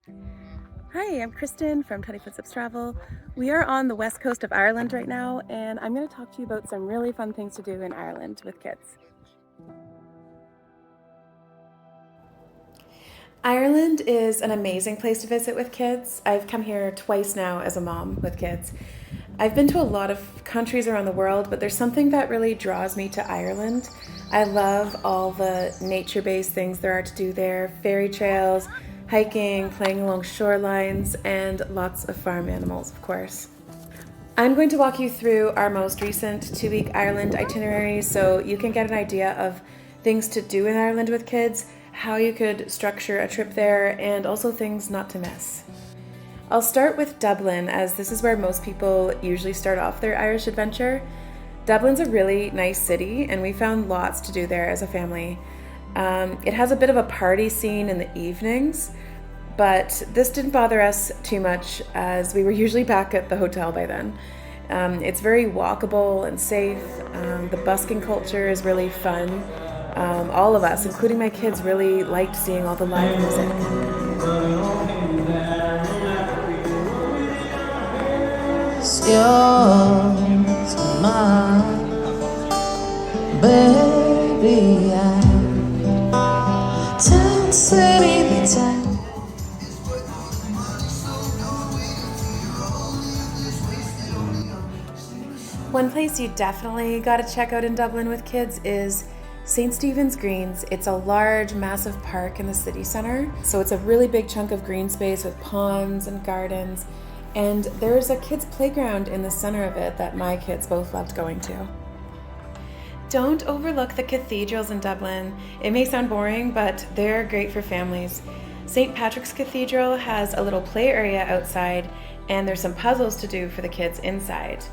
Hi, I'm Kristen from 20 Footsteps Travel. We are on the west coast of Ireland right now, and I'm going to talk to you about some really fun things to do in Ireland with kids. Ireland is an amazing place to visit with kids. I've come here twice now as a mom with kids. I've been to a lot of countries around the world, but there's something that really draws me to Ireland. I love all the nature-based things there are to do there, fairy trails, hiking, playing along shorelines, and lots of farm animals, of course. I'm going to walk you through our most recent 2-week Ireland itinerary so you can get an idea of things to do in Ireland with kids, how you could structure a trip there, and also things not to miss. I'll start with Dublin, as this is where most people usually start off their Irish adventure. Dublin's a really nice city, and we found lots to do there as a family. It has a bit of a party scene in the evenings, but this didn't bother us too much as we were usually back at the hotel by then. It's very walkable and safe. The busking culture is really fun. All of us, including my kids, really liked seeing all the live music. Yours, mine, baby. Town, city, the town. One place you definitely gotta check out in Dublin with kids is St. Stephen's Greens. It's a large, massive park in the city centre, so it's a really big chunk of green space with ponds and gardens, and there's a kids' playground in the centre of it that my kids both loved going to. Don't overlook the cathedrals in Dublin. It may sound boring, but they're great for families. St. Patrick's Cathedral has a little play area outside, and there's some puzzles to do for the kids inside.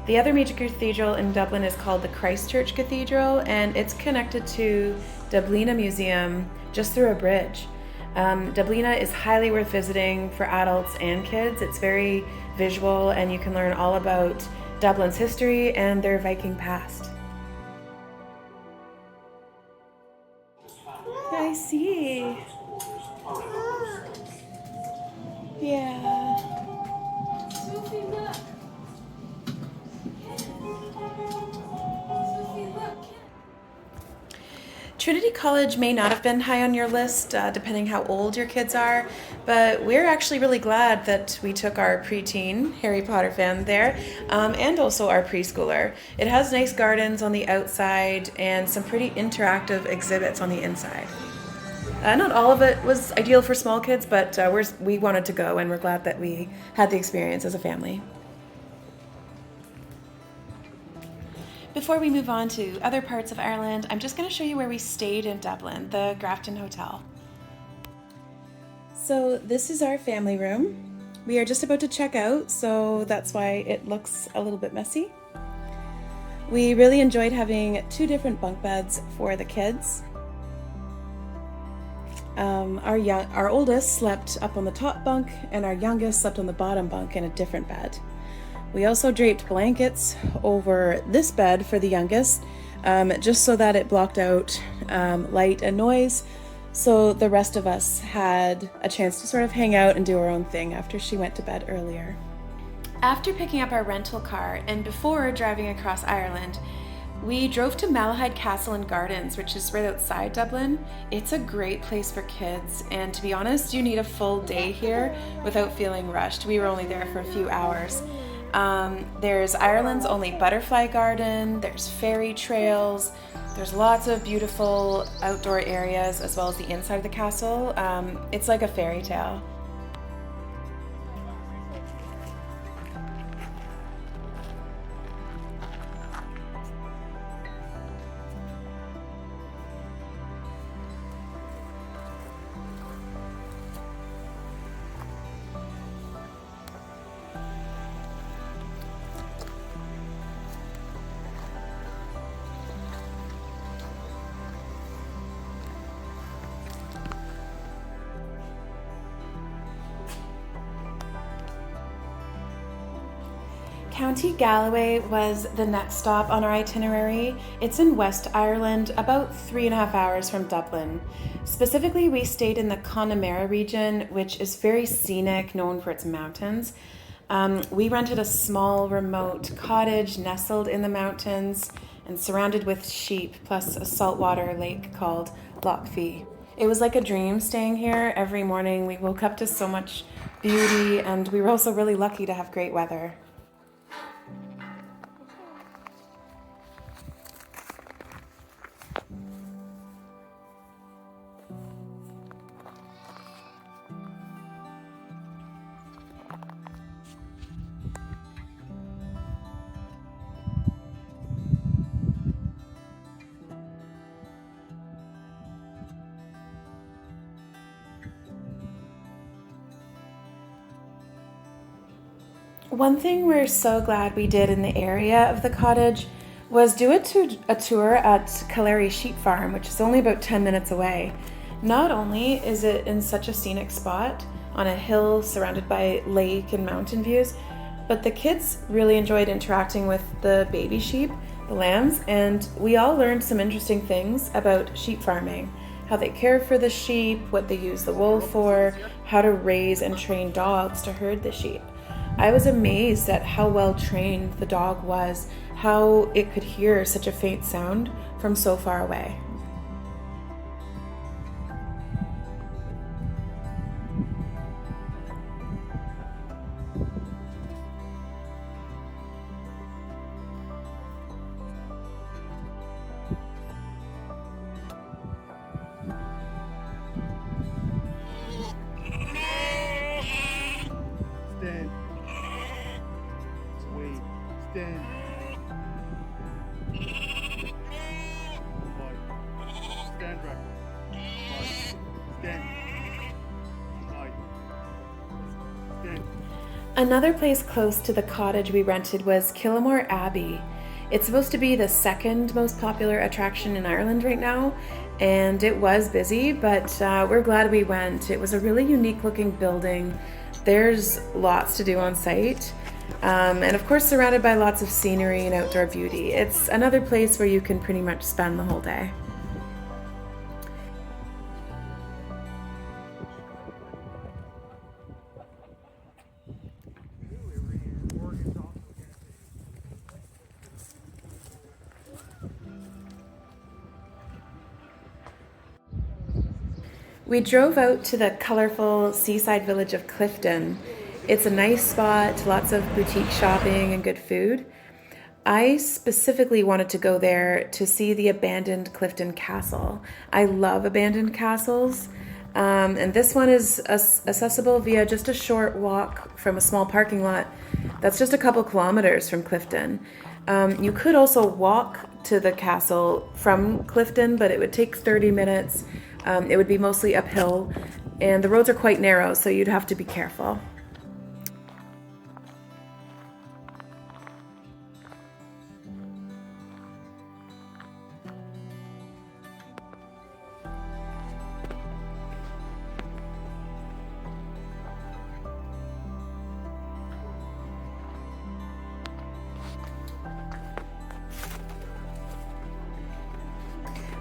The other major cathedral in Dublin is called the Christchurch Cathedral, and it's connected to Dublina Museum just through a bridge. Dublina is highly worth visiting for adults and kids. It's very visual, and you can learn all about Dublin's history and their Viking past. I see. Yeah. Sophie, look. Trinity College may not have been high on your list, depending how old your kids are, but we're actually really glad that we took our preteen Harry Potter fan there, and also our preschooler. It has nice gardens on the outside and some pretty interactive exhibits on the inside. Not all of it was ideal for small kids, but we wanted to go, and we're glad that we had the experience as a family. Before we move on to other parts of Ireland, I'm just going to show you where we stayed in Dublin, the Grafton Hotel. So this is our family room. We are just about to check out, so that's why it looks a little bit messy. We really enjoyed having 2 different bunk beds for the kids. Our oldest slept up on the top bunk, and our youngest slept on the bottom bunk in a different bed. We also draped blankets over this bed for the youngest, just so that it blocked out light and noise, so the rest of us had a chance to sort of hang out and do our own thing after she went to bed earlier. After picking up our rental car and before driving across Ireland, we drove to Malahide Castle and Gardens, which is right outside Dublin. It's a great place for kids, and to be honest, you need a full day here without feeling rushed. We were only there for a few hours. There's Ireland's only butterfly garden, there's fairy trails, there's lots of beautiful outdoor areas as well as the inside of the castle. It's like a fairy tale. County Galway was the next stop on our itinerary. It's in West Ireland, about 3.5 hours from Dublin. Specifically, we stayed in the Connemara region, which is very scenic, known for its mountains. We rented a small, remote cottage nestled in the mountains and surrounded with sheep, plus a saltwater lake called Loch Fee. It was like a dream staying here. Every morning we woke up to so much beauty, and we were also really lucky to have great weather. One thing we're so glad we did in the area of the cottage was do a tour at Killary sheep farm, which is only about 10 minutes away. Not only is it in such a scenic spot on a hill surrounded by lake and mountain views, but the kids really enjoyed interacting with the baby sheep, the lambs, and we all learned some interesting things about sheep farming, how they care for the sheep, what they use the wool for, how to raise and train dogs to herd the sheep. I was amazed at how well trained the dog was, how it could hear such a faint sound from so far away. Stand. Wait. Stand. Fight. Stand back. Fight. Stand. Fight. Stand. Another place close to the cottage we rented was Kylemore Abbey. It's supposed to be the second most popular attraction in Ireland right now, and it was busy, but we're glad we went. It was a really unique looking building. There's lots to do on site, and of course surrounded by lots of scenery and outdoor beauty. It's another place where you can pretty much spend the whole day. We drove out to the colorful seaside village of Clifden. It's a nice spot, lots of boutique shopping and good food. I specifically wanted to go there to see the abandoned Clifden Castle. I love abandoned castles, and this one is accessible via just a short walk from a small parking lot that's just a couple kilometers from Clifden. You could also walk to the castle from Clifden, but it would take 30 minutes. It would be mostly uphill, and the roads are quite narrow, so you'd have to be careful.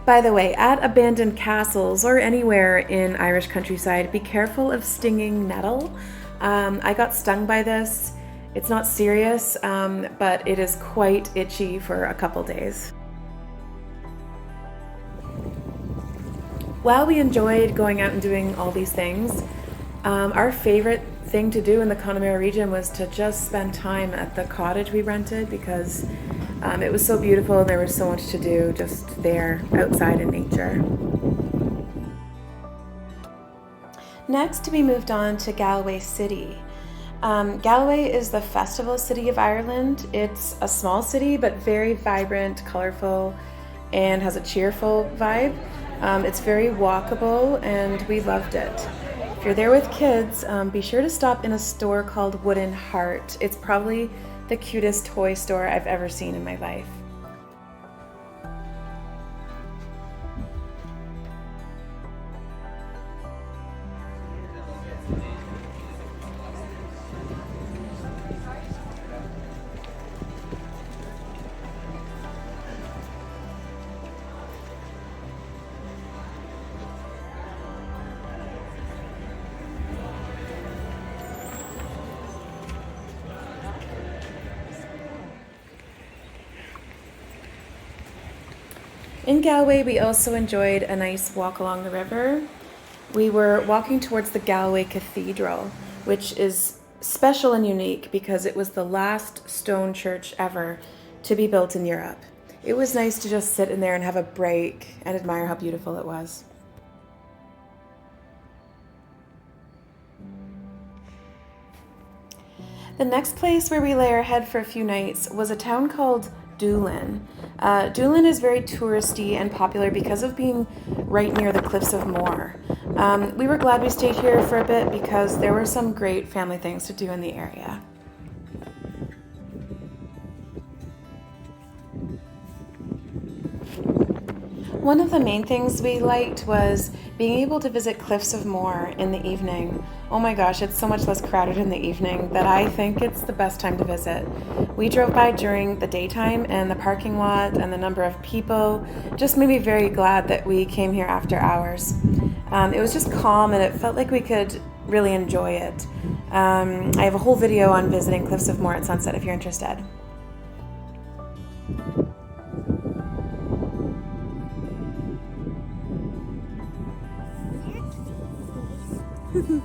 By the way, at abandoned castles or anywhere in Irish countryside, be careful of stinging nettle. I got stung by this. It's not serious, but it is quite itchy for a couple days. While we enjoyed going out and doing all these things, our favorite thing to do in the Connemara region was to just spend time at the cottage we rented, because it was so beautiful and there was so much to do just there outside in nature. Next, we moved on to Galway City. Galway is the festival city of Ireland. It's a small city but very vibrant, colorful, and has a cheerful vibe. It's very walkable and we loved it. If you're there with kids, be sure to stop in a store called Wooden Heart. It's probably the cutest toy store I've ever seen in my life. In Galway, we also enjoyed a nice walk along the river. We were walking towards the Galway Cathedral, which is special and unique because it was the last stone church ever to be built in Europe. It was nice to just sit in there and have a break and admire how beautiful it was. The next place where we lay our head for a few nights was a town called Doolin. Doolin is very touristy and popular because of being right near the cliffs of Moher. We were glad we stayed here for a bit because there were some great family things to do in the area. One of the main things we liked was being able to visit Cliffs of Moher in the evening. Oh my gosh, it's so much less crowded in the evening that I think it's the best time to visit. We drove by during the daytime and the parking lot and the number of people just made me very glad that we came here after hours. It was just calm and it felt like we could really enjoy it. I have a whole video on visiting Cliffs of Moher at sunset if you're interested.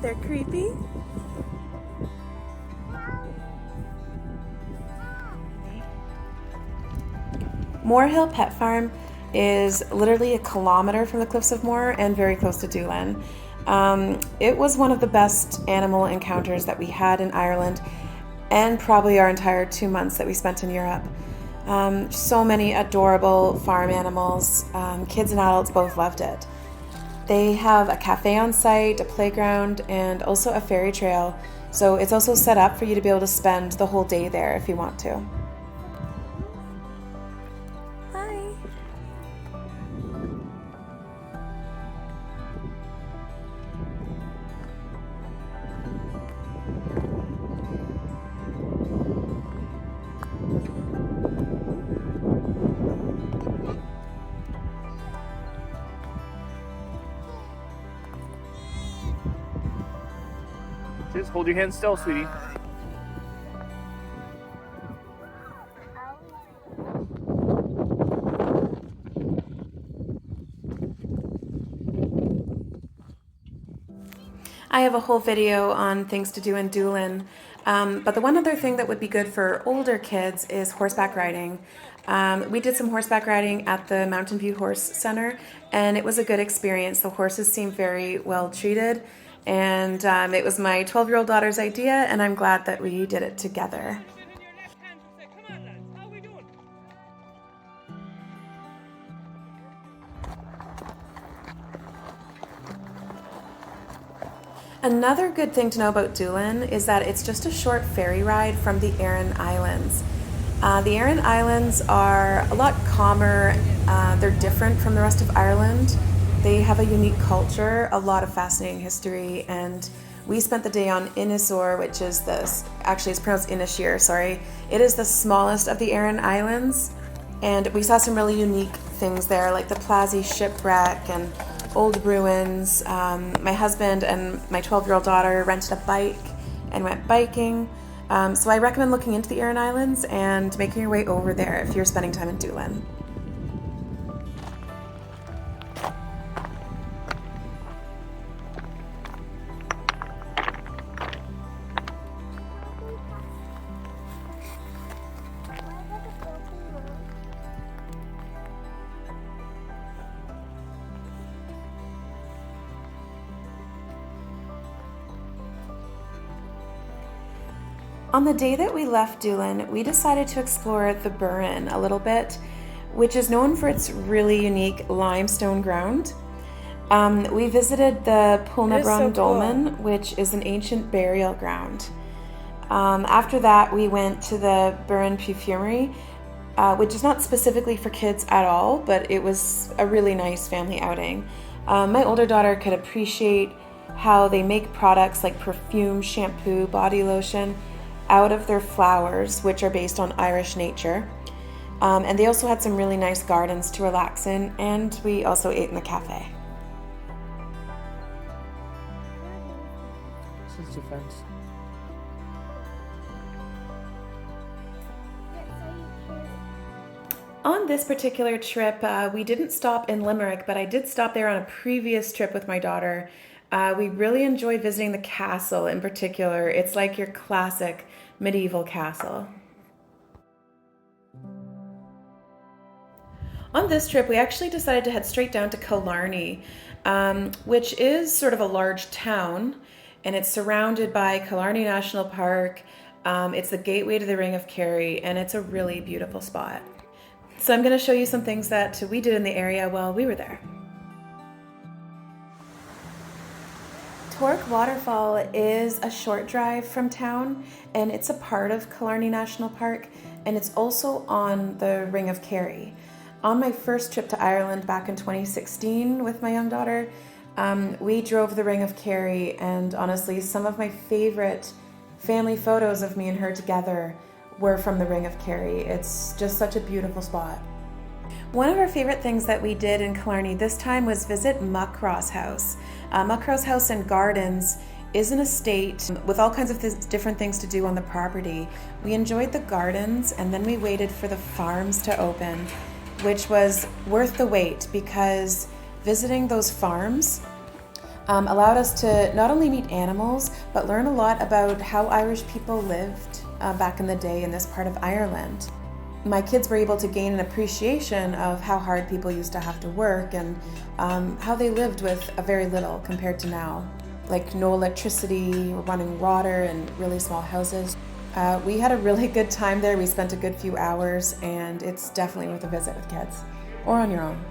They're creepy. Moor Pet Farm is literally a kilometer from the Cliffs of Moher and very close to Doolin. It was one of the best animal encounters that we had in Ireland and probably our entire 2 months that we spent in Europe. So many adorable farm animals. Kids and adults both loved it. They have a cafe on site, a playground, and also a ferry trail. So it's also set up for you to be able to spend the whole day there if you want to. Hi. Just hold your hand still, sweetie. I have a whole video on things to do in Doolin, but the one other thing that would be good for older kids is horseback riding. We did some horseback riding at the Mountain View Horse Center, and it was a good experience. The horses seemed very well treated, and it was my 12-year-old daughter's idea, and I'm glad that we did it together. Another good thing to know about Doolin is that it's just a short ferry ride from the Aran Islands. The Aran Islands are a lot calmer. They're different from the rest of Ireland. They have a unique culture, a lot of fascinating history, and we spent the day on Oírr, which is actually it's pronounced Inisheer, sorry. It is the smallest of the Aran Islands, and we saw some really unique things there, like the Plazy shipwreck and old ruins. My husband and my 12-year-old daughter rented a bike and went biking. So I recommend looking into the Aran Islands and making your way over there if you're spending time in Doolin. On the day that we left Doolin, we decided to explore the Burren a little bit, which is known for its really unique limestone ground. We visited the Pulnabron Dolmen, which is an ancient burial ground. After that, we went to the Burren Perfumery, which is not specifically for kids at all, but it was a really nice family outing. My older daughter could appreciate how they make products like perfume, shampoo, body lotion out of their flowers, which are based on Irish nature. And they also had some really nice gardens to relax in, and we also ate in the cafe. This is defense. On this particular trip, we didn't stop in Limerick, but I did stop there on a previous trip with my daughter. We really enjoyed visiting the castle in particular. It's like your classic medieval castle. On this trip, we actually decided to head straight down to Killarney, which is sort of a large town, and it's surrounded by Killarney National Park. It's the gateway to the Ring of Kerry, and it's a really beautiful spot. So I'm going to show you some things that we did in the area while we were there. Torque Waterfall is a short drive from town, and it's a part of Killarney National Park, and it's also on the Ring of Kerry. On my first trip to Ireland back in 2016 with my young daughter, we drove the Ring of Kerry, and honestly, some of my favorite family photos of me and her together were from the Ring of Kerry. It's just such a beautiful spot. One of our favorite things that we did in Killarney this time was visit Muckross House. Muckross House and Gardens is an estate with all kinds of different things to do on the property. We enjoyed the gardens, and then we waited for the farms to open, which was worth the wait because visiting those farms allowed us to not only meet animals, but learn a lot about how Irish people lived back in the day in this part of Ireland. My kids were able to gain an appreciation of how hard people used to have to work and how they lived with a very little compared to now. Like no electricity, running water, and really small houses. We had a really good time there. We spent a good few hours, and it's definitely worth a visit with kids or on your own.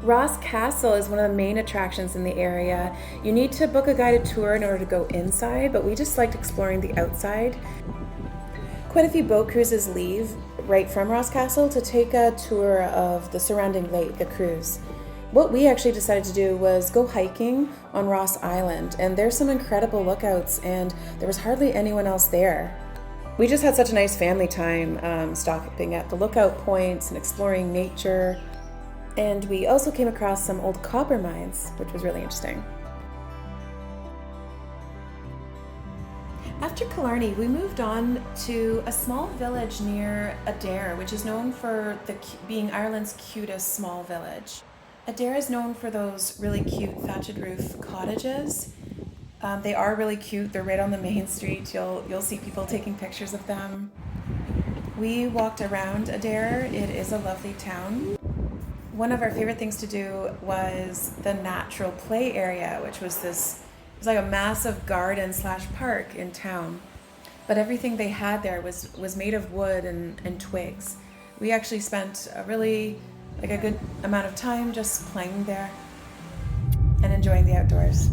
Ross Castle is one of the main attractions in the area. You need to book a guided tour in order to go inside, but we just liked exploring the outside. Quite a few boat cruises leave right from Ross Castle to take a tour of the surrounding lake, a cruise. What we actually decided to do was go hiking on Ross Island, and there's some incredible lookouts, and there was hardly anyone else there. We just had such a nice family time stopping at the lookout points and exploring nature. And we also came across some old copper mines, which was really interesting. After Killarney, we moved on to a small village near Adare, which is known for being Ireland's cutest small village. Adare is known for those really cute thatched roof cottages. They are really cute. They're right on the main street. You'll see people taking pictures of them. We walked around Adare. It is a lovely town. One of our favorite things to do was the natural play area, which was like a massive garden / park in town. But everything they had there was made of wood and twigs. We actually spent a good amount of time just playing there and enjoying the outdoors.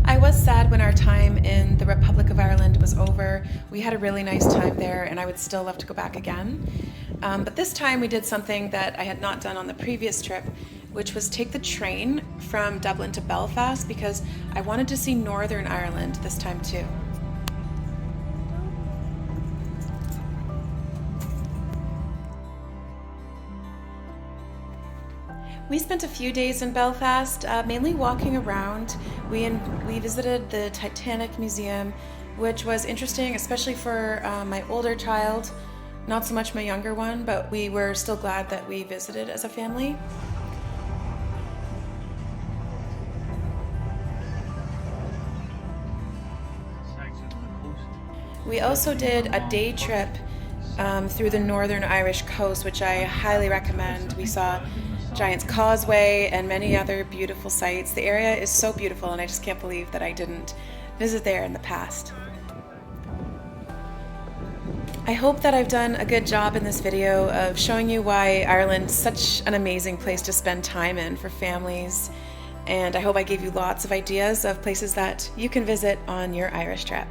I was sad when our time in the Republic of Ireland was over. We had a really nice time there, and I would still love to go back again. But this time we did something that I had not done on the previous trip, which was take the train from Dublin to Belfast because I wanted to see Northern Ireland this time too. We spent a few days in Belfast, mainly walking around. We visited the Titanic Museum, which was interesting, especially for my older child, not so much my younger one, but we were still glad that we visited as a family. We also did a day trip through the Northern Irish coast, which I highly recommend. We saw Giant's Causeway and many other beautiful sights. The area is so beautiful, and I just can't believe that I didn't visit there in the past. I hope that I've done a good job in this video of showing you why Ireland's such an amazing place to spend time in for families, and I hope I gave you lots of ideas of places that you can visit on your Irish trip.